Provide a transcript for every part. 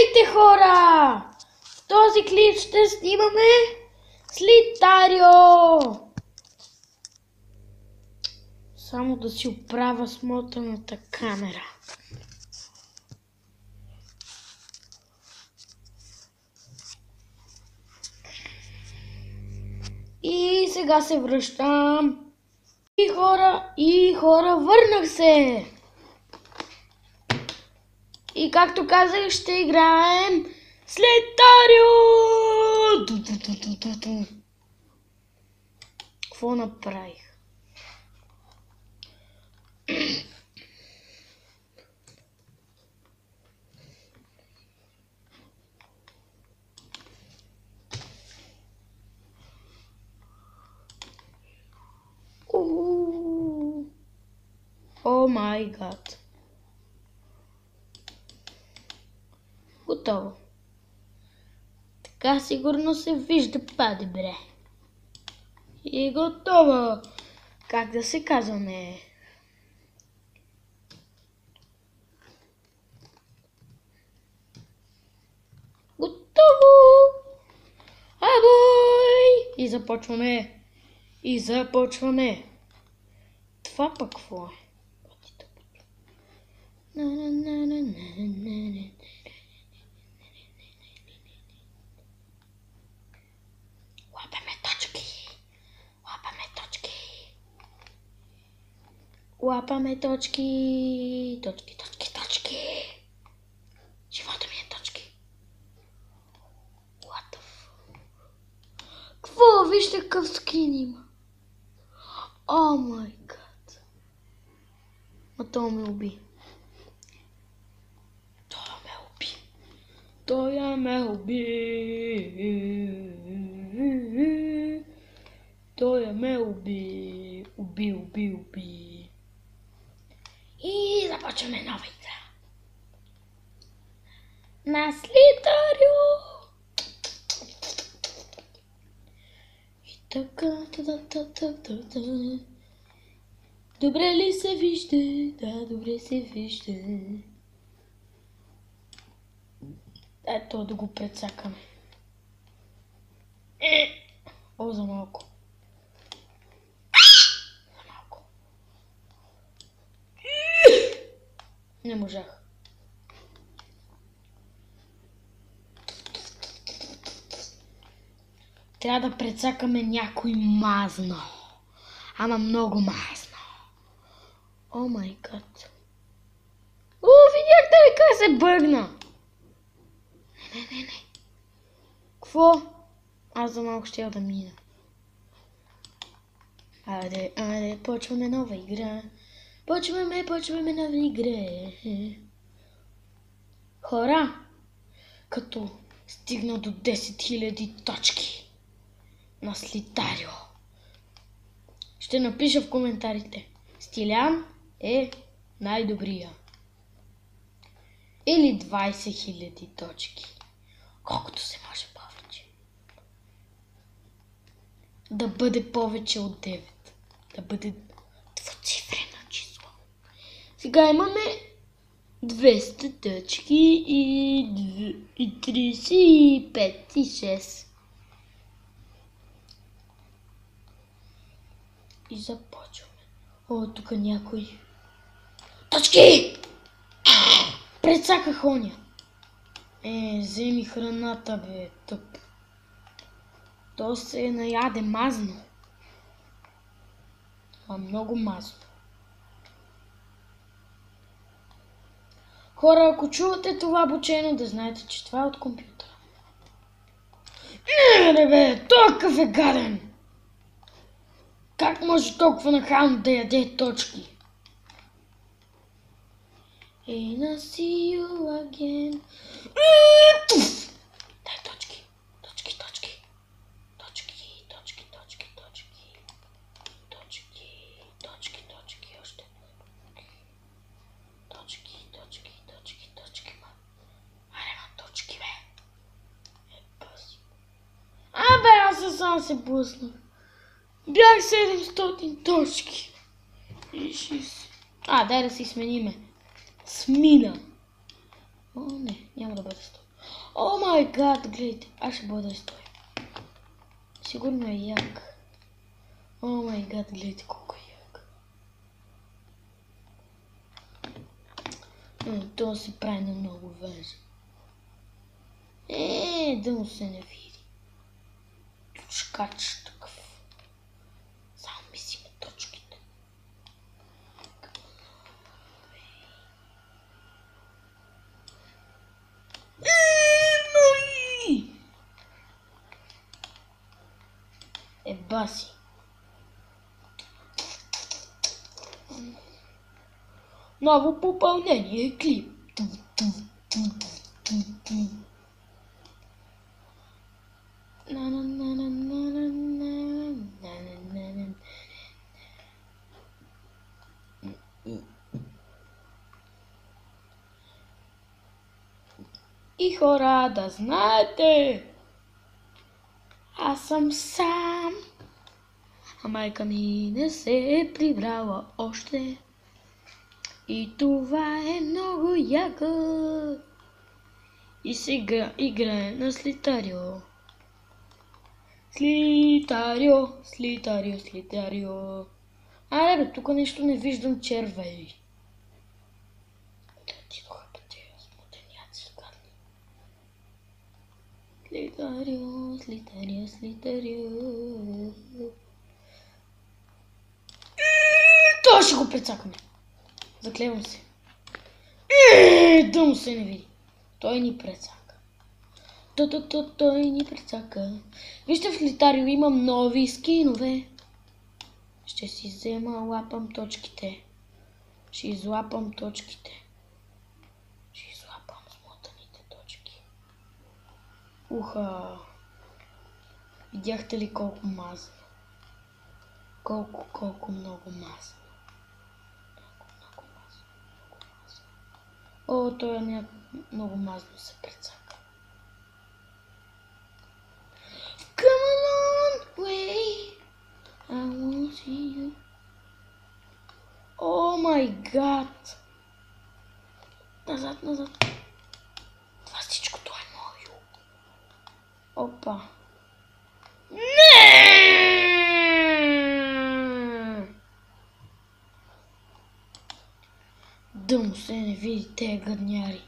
Здравейте, хора! В този клип ще снимаме Слитарио! Само да си оправя смотаната камера. И сега се връщам. И хора, върнах се! И както казах, ще играем Слитарио! Какво направих? О май гад! Готово. Така сигурно се вижда по-добре. И готово. Как да се казваме? Готово! Абой! И започваме. Това пък какво е? Лапаме точки. Точки. Живота ми е точки. What the fuck? Какво? Вижте какъв скин има. О май гад. Ма той ме уби. Той ме уби. Уби. И започваме нова игра. На Слитарио. И така. Добре ли се вижда? Да, добре се вижда. Ето да го прецакаме. О, за малко. Не можах. Трябва да прецакаме някой мазно. Ама много мазно. О май гад. Видяхте ли как се бъгна? Не. Какво? Аз за малко ще я да мина. Айде, почваме нова игра. Почваме нова игра. Хора, като стигна до 10 000 точки на Слитарио, ще напиша в коментарите: Стилян е най-добрия. Или 20 000 точки. Колкото се може повече. Да бъде повече от 9. Да бъде двуцифрено число. Сега имаме 200 точки и 35 и 6. И започваме. О, тук някой. Точки! Прецаках оня. Вземи храната, бе, тъп. То се наяде мазно. Много мазно. Хора, ако чувате това бучено, да знаете, че това е от компютъра. Не, бе, толкова е гаден. Как може толкова нахално да яде точки? And I see you again. Дай точки. Още. Точки, ма. Точки, бе. Паси. Аз сам се блъснах. Бях 700 точки. Дай да си смениме. Смина. О, не, няма да бъде 100. О май гад, гледайте. Аз ще бъда стой. Сигурно е як. О май гад, гледайте колко е як. То се прави на много важен. Да му се не види. Точкач такъв. Само мислиме точките. Баси. Ново попълнение клип. И хора, да знаете, аз съм сам, а майка ми не се е прибрала още. И това е много яко. И сега играе на Слитарио. Слитарио. Аре бе, тук нещо не виждам, червей. Отидоха по тези смутеняци гадни. Слитарио. Това ще го прецакаме. Заклевам се. Да му се не види. Той ни прецака. Той ни прецака. Вижте, в Литарио имам нови скинове. Ще си взема, лапам точките. Ще излапам точките. Ще излапам смотаните точки. Уха. Видяхте ли колко мазно? Колко много мазно. О, той много мазно се прецака. Come along way, I won't see you. О май гад! Назад. Това всичкото е мое. Опа. Не! Да му се не види тези гадняри.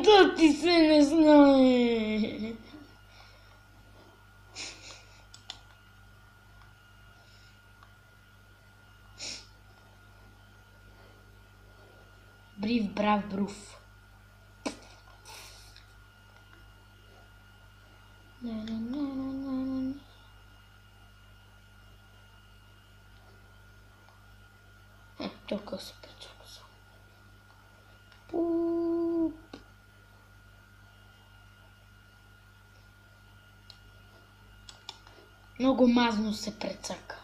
Да ти се не знае. Брав бруф. Толкова се прецака само. Много мазно се прецака.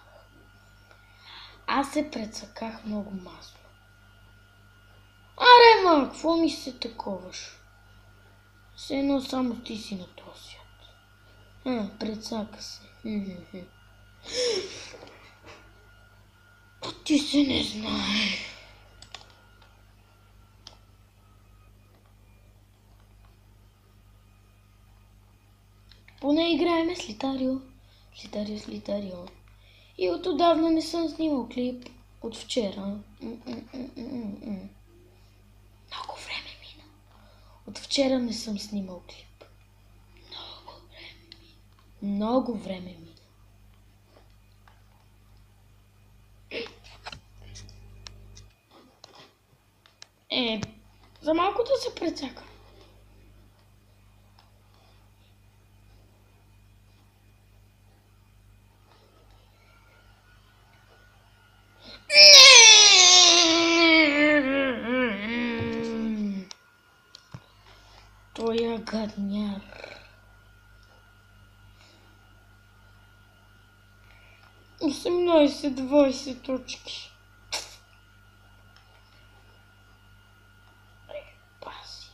Аз се прецаках много мазно. Аре, ма, какво ми се таковаш? Все едно само ти си на този свят. Прецака се. Ти се не знае. Поне играеме с Литарио. И от отдавна не съм снимал клип. От вчера. Много време мина. От вчера не съм снимал клип. Много време мина. За малко да се прецака. Той е гадняр. 18-20 точки. Паси.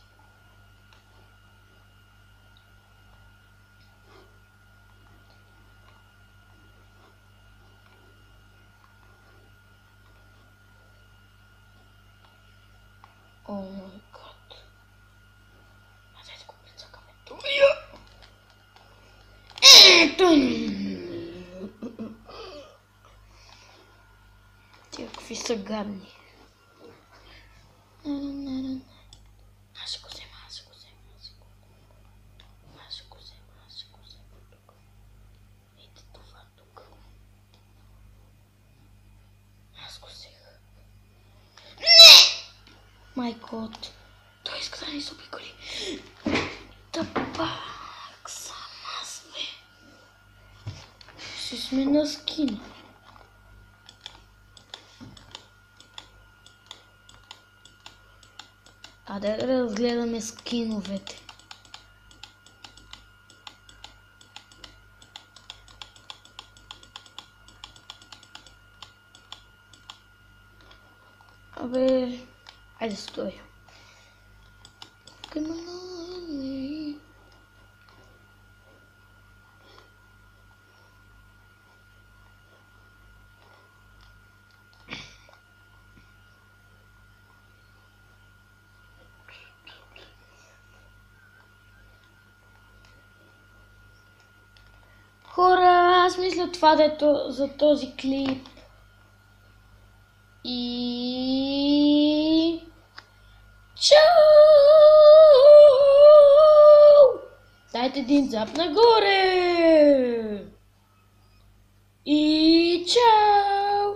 О мой гад. А дай да го прецакаме. Тия какви са гадни. Аз ще го взема тук. Ейте това тук. Аз го взех. Не! Майкот. Той иска да ни се обиколи. Да пак съм аз, бе. Ще сме на скина. А да разгледаме скиновете. Абе, айде стой. Хора, аз мисля това да е за този клип. И... Чао! Дайте един зап нагоре! И чао!